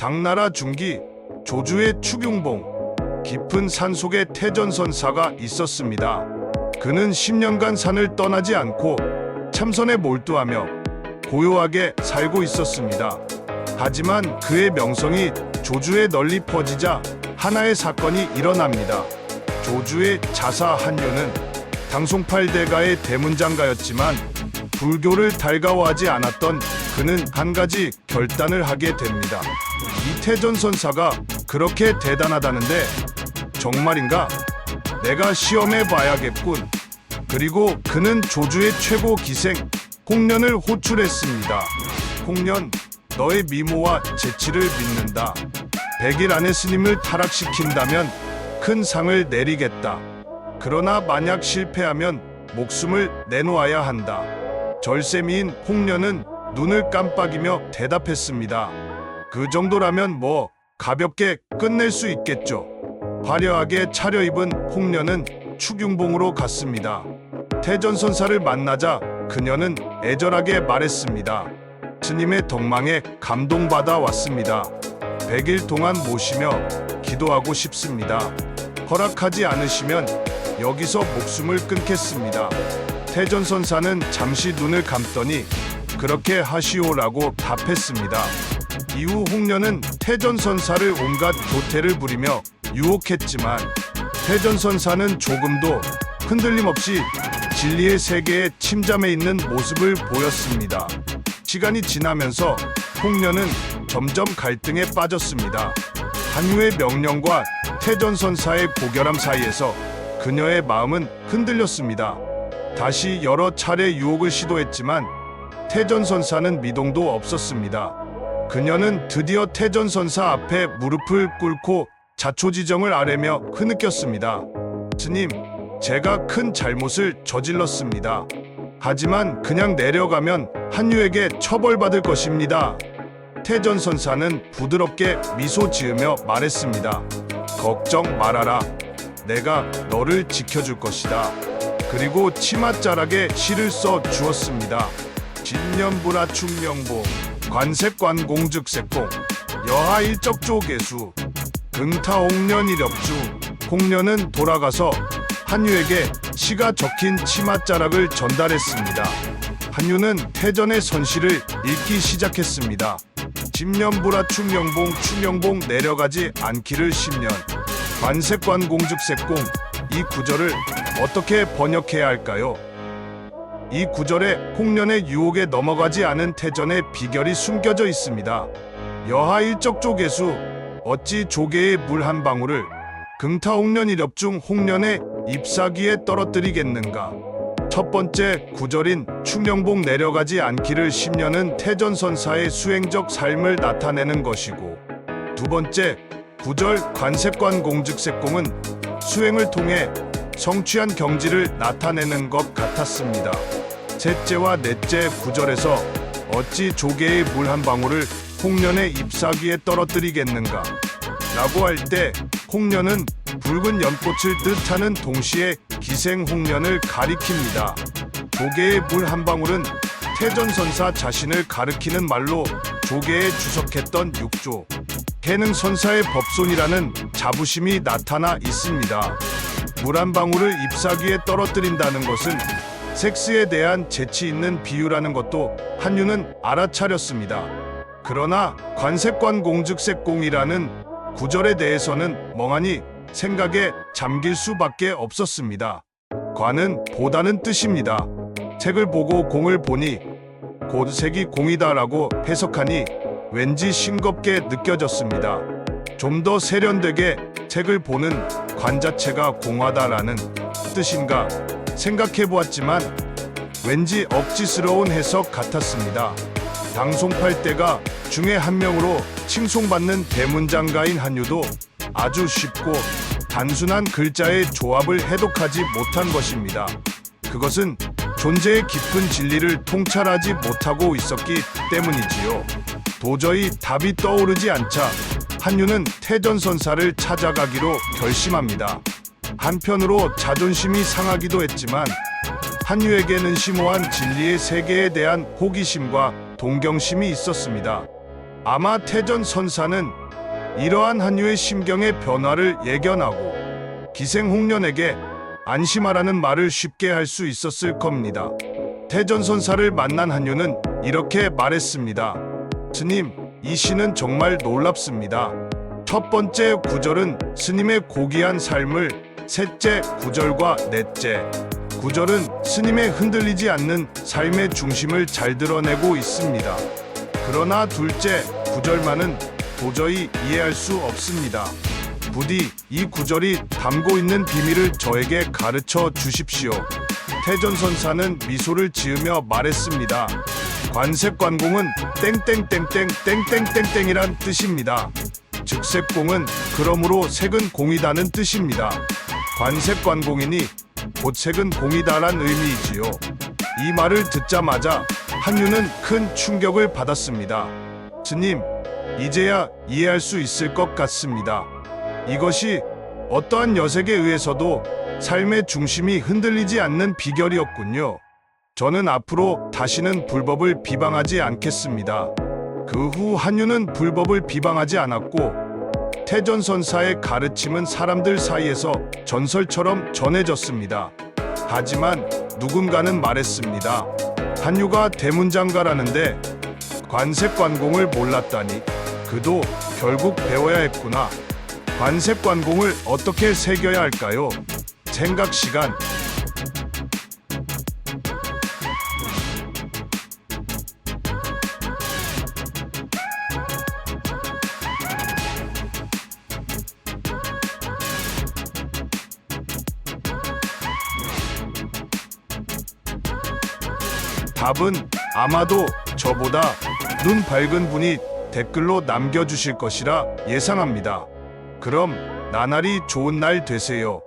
당나라 중기 조주의 추경봉, 깊은 산속에 태전선사가 있었습니다. 그는 10년간 산을 떠나지 않고 참선에 몰두하며 고요하게 살고 있었습니다. 하지만 그의 명성이 조주에 널리 퍼지자 하나의 사건이 일어납니다. 조주의 자사 한유는 당송팔대가의 대문장가였지만 불교를 달가워하지 않았던 그는 한 가지 결단을 하게 됩니다. 이 태전선사가 그렇게 대단하다는데 정말인가? 내가 시험해 봐야겠군. 그리고 그는 조주의 최고 기생 홍련을 호출했습니다. 홍련, 너의 미모와 재치를 믿는다. 100일 안에 스님을 타락시킨다면 큰 상을 내리겠다. 그러나 만약 실패하면 목숨을 내놓아야 한다. 절세미인 홍련은 눈을 깜빡이며 대답했습니다. 그 정도라면 뭐 가볍게 끝낼 수 있겠죠. 화려하게 차려입은 홍련은 추경봉으로 갔습니다. 태전선사를 만나자 그녀는 애절하게 말했습니다. 스님의 덕망에 감동받아 왔습니다. 100일 동안 모시며 기도하고 싶습니다. 허락하지 않으시면 여기서 목숨을 끊겠습니다. 태전선사는 잠시 눈을 감더니 그렇게 하시오라고 답했습니다. 이후 홍련은 태전선사를 온갖 교태를 부리며 유혹했지만 태전선사는 조금도 흔들림 없이 진리의 세계에 침잠해 있는 모습을 보였습니다. 시간이 지나면서 홍련은 점점 갈등에 빠졌습니다. 한유의 명령과 태전선사의 고결함 사이에서 그녀의 마음은 흔들렸습니다. 다시 여러 차례 유혹을 시도했지만 태전선사는 미동도 없었습니다. 그녀는 드디어 태전선사 앞에 무릎을 꿇고 자초지정을 아뢰며 흐느꼈습니다. 스님, 제가 큰 잘못을 저질렀습니다. 하지만 그냥 내려가면 한유에게 처벌받을 것입니다. 태전선사는 부드럽게 미소 지으며 말했습니다. 걱정 말아라. 내가 너를 지켜줄 것이다. 그리고 치맛자락에 시를 써 주었습니다. 진년부라 충명보 관색관공즉색공 여하일적조개수 긍타옥련이렵주. 홍련은 돌아가서 한유에게 시가 적힌 치맛자락을 전달했습니다. 한유는 태전의 선시를 읽기 시작했습니다. 진년부라 충명봉 내려가지 않기를 10년 관색관공즉색공. 이 구절을 어떻게 번역해야 할까요? 이 구절에 홍련의 유혹에 넘어가지 않은 태전의 비결이 숨겨져 있습니다. 여하일적조개수, 어찌 조개의 물 한 방울을 긍타옥련이렵중 홍련의 잎사귀에 떨어뜨리겠는가. 첫 번째 구절인 충명봉 내려가지 않기를 10년은 태전선사의 수행적 삶을 나타내는 것이고, 두 번째 구절 관색관공즉색공은 수행을 통해 성취한 경지를 나타내는 것 같았습니다. 셋째와 넷째 구절에서 어찌 조개의 물 한 방울을 홍련의 잎사귀에 떨어뜨리겠는가 라고 할 때 홍련은 붉은 연꽃을 뜻하는 동시에 기생 홍련을 가리킵니다. 조개의 물 한 방울은 태전선사 자신을 가리키는 말로 조개에 주석했던 육조 해능선사의 법손이라는 자부심이 나타나 있습니다. 물 한 방울을 잎사귀에 떨어뜨린다는 것은 섹스에 대한 재치 있는 비유라는 것도 한유는 알아차렸습니다. 그러나 관색관공즉색공이라는 구절에 대해서는 멍하니 생각에 잠길 수밖에 없었습니다. 관은 보다는 뜻입니다. 색을 보고 공을 보니 곧 색이 공이다라고 해석하니 왠지 싱겁게 느껴졌습니다. 좀 더 세련되게 색을 보는 관 자체가 공하다라는 뜻인가 생각해보았지만 왠지 억지스러운 해석 같았습니다. 당송팔대가 중에 한 명으로 칭송받는 대문장가인 한유도 아주 쉽고 단순한 글자의 조합을 해독하지 못한 것입니다. 그것은 존재의 깊은 진리를 통찰하지 못하고 있었기 때문이지요. 도저히 답이 떠오르지 않자 한유는 태전선사를 찾아가기로 결심합니다. 한편으로 자존심이 상하기도 했지만 한유에게는 심오한 진리의 세계에 대한 호기심과 동경심이 있었습니다. 아마 태전 선사는 이러한 한유의 심경의 변화를 예견하고 기생홍련에게 안심하라는 말을 쉽게 할 수 있었을 겁니다. 태전 선사를 만난 한유는 이렇게 말했습니다. 스님, 이 시는 정말 놀랍습니다. 첫 번째 구절은 스님의 고귀한 삶을, 셋째 구절과 넷째 구절은 스님의 흔들리지 않는 삶의 중심을 잘 드러내고 있습니다. 그러나 둘째 구절만은 도저히 이해할 수 없습니다. 부디 이 구절이 담고 있는 비밀을 저에게 가르쳐 주십시오. 태전 선사는 미소를 지으며 말했습니다. 관색관공은 땡땡땡땡땡땡땡땡이란 뜻입니다. 즉색공은 그러므로 색은 공이다는 뜻입니다. 관색관공이니 곧 색은 공이다란 의미이지요. 이 말을 듣자마자 한유는 큰 충격을 받았습니다. 스님, 이제야 이해할 수 있을 것 같습니다. 이것이 어떠한 여색에 의해서도 삶의 중심이 흔들리지 않는 비결이었군요. 저는 앞으로 다시는 불법을 비방하지 않겠습니다. 그 후 한유는 불법을 비방하지 않았고 태전선사의 가르침은 사람들 사이에서 전설처럼 전해졌습니다. 하지만 누군가는 말했습니다. 한유가 대문장가라는데 관색관공을 몰랐다니. 그도 결국 배워야 했구나. 관색관공을 어떻게 새겨야 할까요? 생각 시간. 답은 아마도 저보다 눈 밝은 분이 댓글로 남겨주실 것이라 예상합니다. 그럼 나날이 좋은 날 되세요.